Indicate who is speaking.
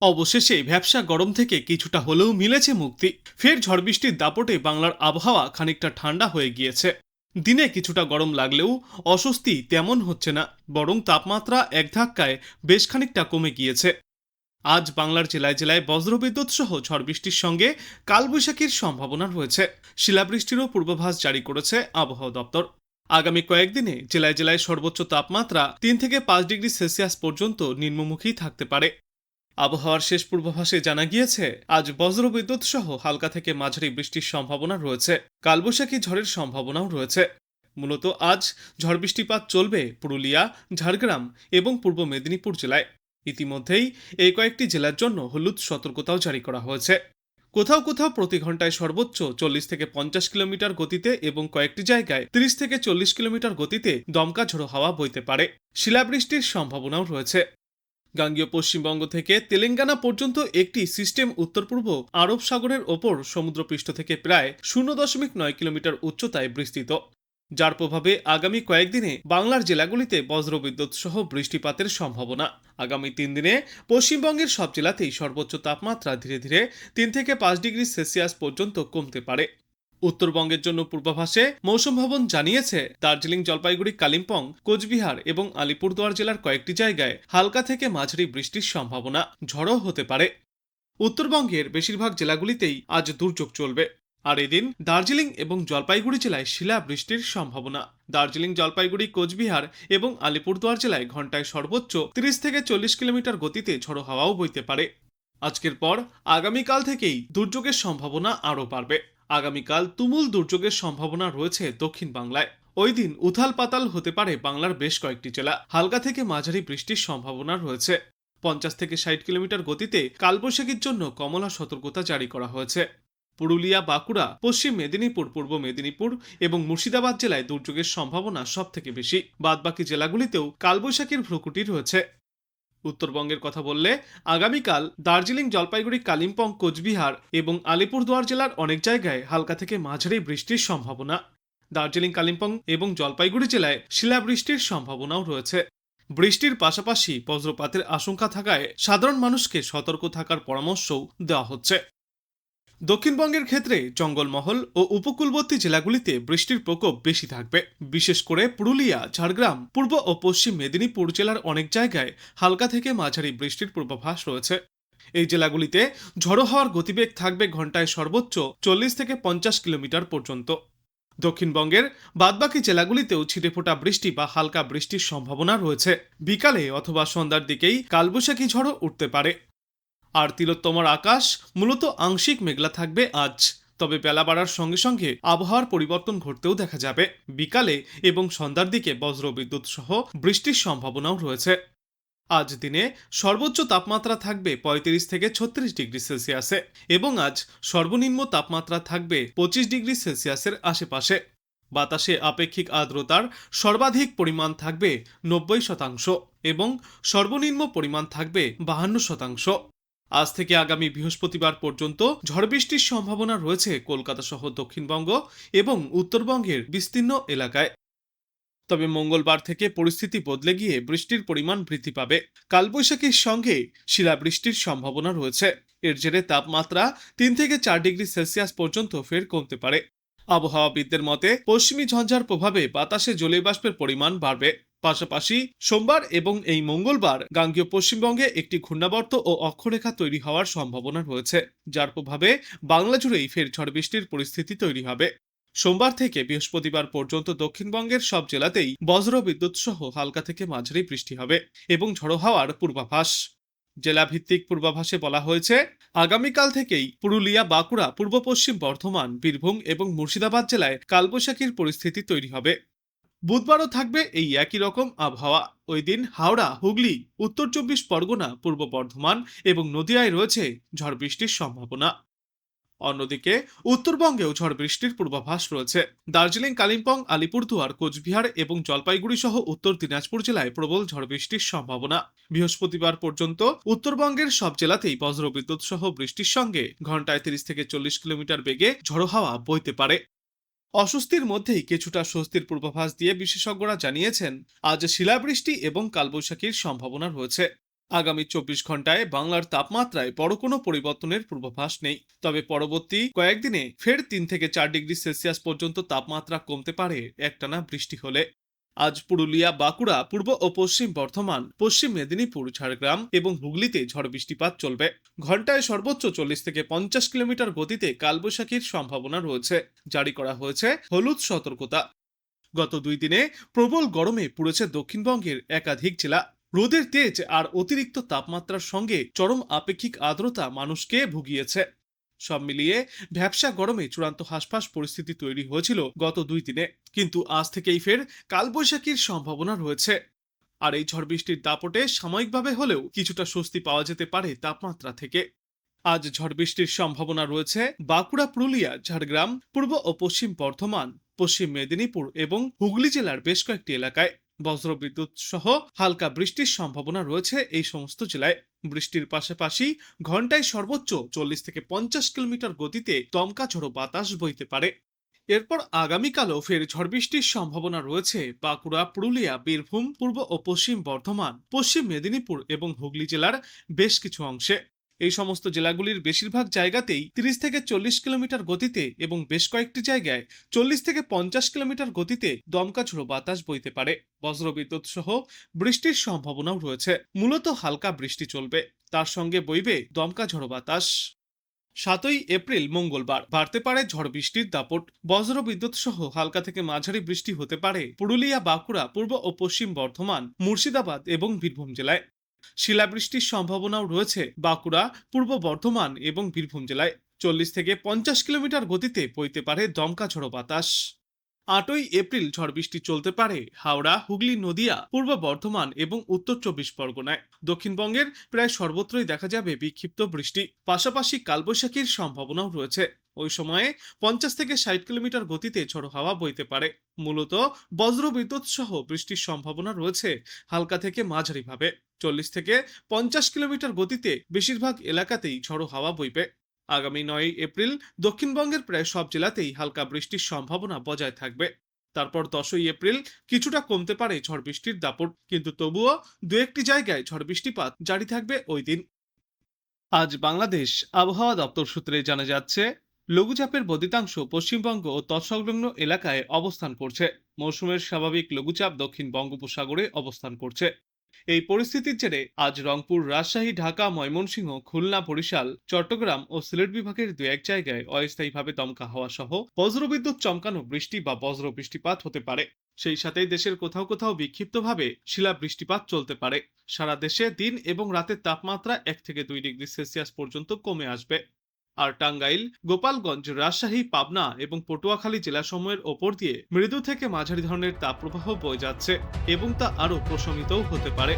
Speaker 1: অবশেষে ভ্যাপসা গরম থেকে কিছুটা হলেও মিলেছে মুক্তি। ফের ঝড় বৃষ্টির দাপটে বাংলার আবহাওয়া খানিকটা ঠান্ডা হয়ে গিয়েছে। দিনে কিছুটা গরম লাগলেও অস্বস্তি তেমন হচ্ছে না, বরং তাপমাত্রা এক ধাক্কায় বেশ খানিকটা কমে গিয়েছে। আজ বাংলার জেলায় জেলায় বজ্রবিদ্যুৎ সহ ঝড় বৃষ্টির সঙ্গে কালবৈশাখীর সম্ভাবনা রয়েছে। শিলাবৃষ্টিরও পূর্বাভাস জারি করেছে আবহাওয়া দপ্তর। আগামী কয়েকদিনে জেলায় জেলায় সর্বোচ্চ তাপমাত্রা 3 থেকে 5 ডিগ্রি সেলসিয়াস পর্যন্ত নিম্নমুখী থাকতে পারে। আবহাওয়ার শেষ পূর্বাভাসে জানা গিয়েছে, আজ বজ্রবিদ্যুৎ সহ হালকা থেকে মাঝারি বৃষ্টির সম্ভাবনা রয়েছে। কালবৈশাখী ঝড়ের সম্ভাবনাও রয়েছে। মূলত আজ ঝড় বৃষ্টিপাত চলবে পুরুলিয়া, ঝাড়গ্রাম এবং পূর্ব মেদিনীপুর জেলায়। ইতিমধ্যেই এই কয়েকটি জেলার জন্য হলুদ সতর্কতাও জারি করা হয়েছে। কোথাও কোথাও প্রতি ঘন্টায় সর্বোচ্চ 40 থেকে 50 কিলোমিটার গতিতে এবং কয়েকটি জায়গায় 30 থেকে 40 কিলোমিটার গতিতে দমকা ঝোড়ো হাওয়া বইতে পারে। শিলাবৃষ্টির সম্ভাবনাও রয়েছে। গাঙ্গীয় পশ্চিমবঙ্গ থেকে তেলেঙ্গানা পর্যন্ত একটি সিস্টেম উত্তর পূর্ব আরব সাগরের ওপর সমুদ্রপৃষ্ঠ থেকে প্রায় 0.9 কিলোমিটার উচ্চতায় বিস্তৃত, যার প্রভাবে আগামী কয়েকদিনে বাংলার জেলাগুলিতে বজ্রবিদ্যুৎ সহ বৃষ্টিপাতের সম্ভাবনা। আগামী 3 দিনে পশ্চিমবঙ্গের সব জেলাতেই সর্বোচ্চ তাপমাত্রা ধীরে ধীরে 3 থেকে 5 ডিগ্রি সেলসিয়াস পর্যন্ত কমতে পারে। উত্তরবঙ্গের জন্য পূর্বাভাসে মৌসুম ভবন জানিয়েছে, দার্জিলিং, জলপাইগুড়ি, কালিম্পং, কোচবিহার এবং আলিপুরদুয়ার জেলার কয়েকটি জায়গায় হালকা থেকে মাঝারি বৃষ্টির সম্ভাবনা, ঝড়ও হতে পারে। উত্তরবঙ্গের বেশিরভাগ জেলাগুলিতেই আজ দুর্যোগ চলবে। আর এদিন দার্জিলিং এবং জলপাইগুড়ি জেলায় শিলা বৃষ্টির সম্ভাবনা। দার্জিলিং, জলপাইগুড়ি, কোচবিহার এবং আলিপুরদুয়ার জেলায় ঘন্টায় সর্বোচ্চ 30 থেকে 40 কিলোমিটার গতিতে ঝড়ো হাওয়াও বইতে পারে। আজকের পর আগামীকাল থেকেই দুর্যোগের সম্ভাবনা আরও বাড়বে। আগামীকাল তুমুল দুর্যোগের সম্ভাবনা রয়েছে দক্ষিণ বাংলায়। ওই দিন উথাল পাতাল হতে পারে বাংলার বেশ কয়েকটি জেলা। হালকা থেকে মাঝারি বৃষ্টির সম্ভাবনা রয়েছে। 50 থেকে 60 কিলোমিটার গতিতে কালবৈশাখীর জন্য কমলা সতর্কতা জারি করা হয়েছে। পুরুলিয়া, বাঁকুড়া, পশ্চিম মেদিনীপুর, পূর্ব মেদিনীপুর এবং মুর্শিদাবাদ জেলায় দুর্যোগের সম্ভাবনা সব থেকে বেশি। বাদবাকি জেলাগুলিতেও কালবৈশাখীর ভ্রুকুটি রয়েছে। উত্তরবঙ্গের কথা বললে আগামীকাল দার্জিলিং, জলপাইগুড়ি, কালিম্পং, কোচবিহার এবং আলিপুরদুয়ার জেলার অনেক জায়গায় হালকা থেকে মাঝারি বৃষ্টির সম্ভাবনা। দার্জিলিং, কালিম্পং এবং জলপাইগুড়ি জেলায় শিলাবৃষ্টির সম্ভাবনাও রয়েছে। বৃষ্টির পাশাপাশি বজ্রপাতের আশঙ্কা থাকায় সাধারণ মানুষকে সতর্ক থাকার পরামর্শও দেওয়া হচ্ছে। দক্ষিণবঙ্গের ক্ষেত্রে জঙ্গলমহল ও উপকূলবর্তী জেলাগুলিতে বৃষ্টির প্রকোপ বেশি থাকবে। বিশেষ করে পুরুলিয়া, ঝাড়গ্রাম, পূর্ব ও পশ্চিম মেদিনীপুর জেলার অনেক জায়গায় হালকা থেকে মাঝারি বৃষ্টির পূর্বাভাস রয়েছে। এই জেলাগুলিতে ঝড়ো হওয়ার গতিবেগ থাকবে ঘন্টায় সর্বোচ্চ 40 থেকে 50 কিলোমিটার পর্যন্ত। দক্ষিণবঙ্গের বাদবাকি জেলাগুলিতেও ছিটেফোঁটা বৃষ্টি বা হালকা বৃষ্টির সম্ভাবনা রয়েছে। বিকালে অথবা সন্ধ্যার দিকেই কালবৈশাখী ঝড়ও উঠতে পারে। আর তিলোত্তমার আকাশ মূলত আংশিক মেঘলা থাকবে আজ। তবে বেলা বাড়ার সঙ্গে সঙ্গে আবহাওয়ার পরিবর্তন ঘটতেও দেখা যাবে। বিকালে এবং সন্ধ্যার দিকে বজ্রবিদ্যুৎ সহ বৃষ্টির সম্ভাবনাও রয়েছে। আজ দিনে সর্বোচ্চ তাপমাত্রা থাকবে 35 থেকে 36 ডিগ্রি সেলসিয়াসে এবং আজ সর্বনিম্ন তাপমাত্রা থাকবে 25 ডিগ্রি সেলসিয়াসের আশেপাশে। বাতাসে আপেক্ষিক আর্দ্রতার সর্বাধিক পরিমাণ থাকবে 90% এবং সর্বনিম্ন পরিমাণ থাকবে 52%। আজ থেকে আগামী বৃহস্পতিবার পর্যন্ত ঝড় বৃষ্টির সম্ভাবনা রয়েছে কলকাতা সহ দক্ষিণবঙ্গ এবং উত্তরবঙ্গের বিস্তীর্ণ এলাকায়। তবে মঙ্গলবার থেকে পরিস্থিতি বদলে গিয়ে বৃষ্টির পরিমাণ বৃদ্ধি পাবে। কালবৈশাখীর সঙ্গে শিলাবৃষ্টির সম্ভাবনা রয়েছে। এর জেরে তাপমাত্রা 3 থেকে 4 ডিগ্রি সেলসিয়াস পর্যন্ত ফের কমতে পারে। আবহাওয়াবিদদের মতে পশ্চিমী ঝঞ্ঝার প্রভাবে বাতাসে জলীয় বাষ্পের পরিমাণ বাড়বে। পাশাপাশি সোমবার এবং এই মঙ্গলবার গাঙ্গীয় পশ্চিমবঙ্গে একটি ঘূর্ণাবর্ত ও অক্ষরেখা তৈরি হওয়ার সম্ভাবনা রয়েছে, যার প্রভাবে বাংলা জুড়েই ফের ঝড় বৃষ্টির পরিস্থিতি তৈরি হবে। সোমবার থেকে বৃহস্পতিবার পর্যন্ত দক্ষিণবঙ্গের সব জেলাতেই বজ্র বিদ্যুৎ সহ হালকা থেকে মাঝারি বৃষ্টি হবে এবং ঝড়ো হাওয়ার পূর্বাভাস। জেলা ভিত্তিক পূর্বাভাসে বলা হয়েছে, আগামীকাল থেকেই পুরুলিয়া, বাঁকুড়া, পূর্ব পশ্চিম বর্ধমান, বীরভূম এবং মুর্শিদাবাদ জেলায় কালবৈশাখীর পরিস্থিতি তৈরি হবে। বুধবারও থাকবে এই একই রকম আবহাওয়া। ওই দিন হাওড়া, হুগলি, উত্তর 24 পরগনা, পূর্ব বর্ধমান এবং নদিয়ায় রয়েছে ঝড় বৃষ্টির সম্ভাবনা। অন্যদিকে উত্তরবঙ্গেও ঝড় বৃষ্টির পূর্বাভাস রয়েছে। দার্জিলিং, কালিম্পং, আলিপুরদুয়ার, কোচবিহার এবং জলপাইগুড়ি সহ উত্তর দিনাজপুর জেলায় প্রবল ঝড় বৃষ্টির সম্ভাবনা। বৃহস্পতিবার পর্যন্ত উত্তরবঙ্গের সব জেলাতেই বজ্রবিদ্যুৎ সহ বৃষ্টির সঙ্গে ঘন্টায় 30 থেকে 40 কিলোমিটার বেগে ঝড়ো হাওয়া বইতে পারে। অস্বস্তির মধ্যেই কিছুটা স্বস্তির পূর্বাভাস দিয়ে বিশেষজ্ঞরা জানিয়েছেন, আজ শিলাবৃষ্টি এবং কালবৈশাখীর সম্ভাবনা রয়েছে। আগামী 24 ঘন্টায় বাংলার তাপমাত্রায় বড় কোনো পরিবর্তনের পূর্বাভাস নেই, তবে পরবর্তী কয়েকদিনে ফের 3 থেকে 4 ডিগ্রি সেলসিয়াস পর্যন্ত তাপমাত্রা কমতে পারে একটানা বৃষ্টি হলে। আজ পুরুলিয়া, বাঁকুড়া, পূর্ব ও পশ্চিম বর্ধমান, পশ্চিম মেদিনীপুর, ঝাড়গ্রাম এবং হুগলিতে ঝড় বৃষ্টিপাত চলবে। ঘন্টায় সর্বোচ্চ 40 থেকে 50 কিলোমিটার গতিতে কালবৈশাখীর সম্ভাবনা রয়েছে। জারি করা হয়েছে হলুদ সতর্কতা। গত 2 দিনে প্রবল গরমে পুড়েছে দক্ষিণবঙ্গের একাধিক জেলা। রোদের তেজ আর অতিরিক্ত তাপমাত্রার সঙ্গে চরম আপেক্ষিক আর্দ্রতা মানুষকে ভুগিয়েছে। সব মিলিয়ে ভ্যাপসা গরমে চূড়ান্ত হাসফাস পরিস্থিতি তৈরি হয়েছিল গত 2 দিনে, কিন্তু আজ থেকেই ফের কালবৈশাখীর সম্ভাবনা রয়েছে। আর এই ঝড় বৃষ্টির দাপটে সাময়িকভাবে হলেও কিছুটা স্বস্তি পাওয়া যেতে পারে তাপমাত্রা থেকে। আজ ঝড় বৃষ্টির সম্ভাবনা রয়েছে বাঁকুড়া, পুরুলিয়া, ঝাড়গ্রাম, পূর্ব ও পশ্চিম বর্ধমান, পশ্চিম মেদিনীপুর এবং হুগলি জেলার বেশ কয়েকটি এলাকায়। বজ্রবিদ্যুৎ সহ হালকা বৃষ্টির সম্ভাবনা রয়েছে এই সমস্ত জেলায়। বৃষ্টির পাশাপাশি ঘন্টায় সর্বোচ্চ 40 থেকে 50 কিলোমিটার গতিতে দমকা ঝোড়ো বাতাস বইতে পারে। এরপর আগামীকালও ফের ঝড় বৃষ্টির সম্ভাবনা রয়েছে বাঁকুড়া, পুরুলিয়া, বীরভূম, পূর্ব ও পশ্চিম বর্ধমান, পশ্চিম মেদিনীপুর এবং হুগলি জেলার বেশ কিছু অংশে। এই সমস্ত জেলাগুলির বেশিরভাগ জায়গাতেই 30 থেকে 40 কিলোমিটার গতিতে এবং বেশ কয়েকটি জায়গায় 40 থেকে 50 কিলোমিটার গতিতে দমকা ঝোড়ো বাতাস বইতে পারে। বজ্রবিদ্যুৎ সহ বৃষ্টির সম্ভাবনাও রয়েছে। মূলত হালকা বৃষ্টি চলবে, তার সঙ্গে বইবে দমকা ঝোড়ো বাতাস। 7 এপ্রিল মঙ্গলবার বাড়তে পারে ঝড় বৃষ্টির দাপট। বজ্রবিদ্যুৎ সহ হালকা থেকে মাঝারি বৃষ্টি হতে পারে পুরুলিয়া, বাঁকুড়া, পূর্ব ও পশ্চিম বর্ধমান, মুর্শিদাবাদ এবং বীরভূম জেলায়। শিলাবৃষ্টির সম্ভাবনাও রয়েছে বাঁকুড়া, পূর্ব বর্ধমান এবং বীরভূম জেলায়। 40 থেকে 50 কিলোমিটার গতিতে বইতে পারে দমকা ঝোড়ো বাতাস। 8 এপ্রিল ঝড় বৃষ্টি চলতে পারে হাওড়া, হুগলি, নদিয়া, পূর্ব বর্ধমান এবং উত্তর 24 পরগনায়। দক্ষিণবঙ্গের প্রায় সর্বত্রই দেখা যাবে বিক্ষিপ্ত বৃষ্টি, পাশাপাশি কালবৈশাখীর সম্ভাবনাও রয়েছে। ওই সময়ে 50 থেকে 60 কিলোমিটার গতিতে ঝোড়ো হাওয়া বইতে পারে। মূলত বজ্রবিদ্যুৎ সহ বৃষ্টির সম্ভাবনা রয়েছে হালকা থেকে মাঝারিভাবে। 40 থেকে 50 কিলোমিটার গতিতে বেশিরভাগ এলাকাতেই ঝোড়ো হাওয়া বইবে। আগামী 9 এপ্রিল দক্ষিণবঙ্গের প্রায় সব জেলাতেই হালকা বৃষ্টির সম্ভাবনা বজায় থাকবে। তারপর 10 এপ্রিল কিছুটা কমতে পারে ঝড় বৃষ্টির দাপট, কিন্তু তবুও দু একটি জায়গায় ঝড় বৃষ্টিপাত জারি থাকবে ওই দিন। আজ বাংলাদেশ আবহাওয়া দপ্তর সূত্রে জানা যাচ্ছে, লঘুচাপের বর্ধিতাংশ পশ্চিমবঙ্গ ও তৎসংলগ্ন এলাকায় অবস্থান করছে। মৌসুমের স্বাভাবিক লঘুচাপ দক্ষিণ বঙ্গোপসাগরে অবস্থান করছে। এই পরিস্থিতির জেরে আজ রংপুর, রাজশাহী, ঢাকা, ময়মনসিংহ, খুলনা, বরিশাল, চট্টগ্রাম ও সিলেট বিভাগের দু এক জায়গায় অস্থায়ীভাবে দমকা হাওয়া সহ বজ্রবিদ্যুৎ চমকানো বৃষ্টি বা বজ্র বৃষ্টিপাত হতে পারে। সেই সাথে দেশের কোথাও কোথাও বিক্ষিপ্তভাবে শিলা বৃষ্টিপাত চলতে পারে। সারা দেশে দিন এবং রাতের তাপমাত্রা 1 থেকে 2 ডিগ্রি সেলসিয়াস পর্যন্ত কমে আসবে। আর টাঙ্গাইল, গোপালগঞ্জ, রাজশাহী, পাবনা এবং পটুয়াখালী জেলাসমূহের ওপর দিয়ে মৃদু থেকে মাঝারি ধরনের তাপপ্রবাহ বয়ে যাচ্ছে এবং তা আরও প্রশমিতও হতে পারে।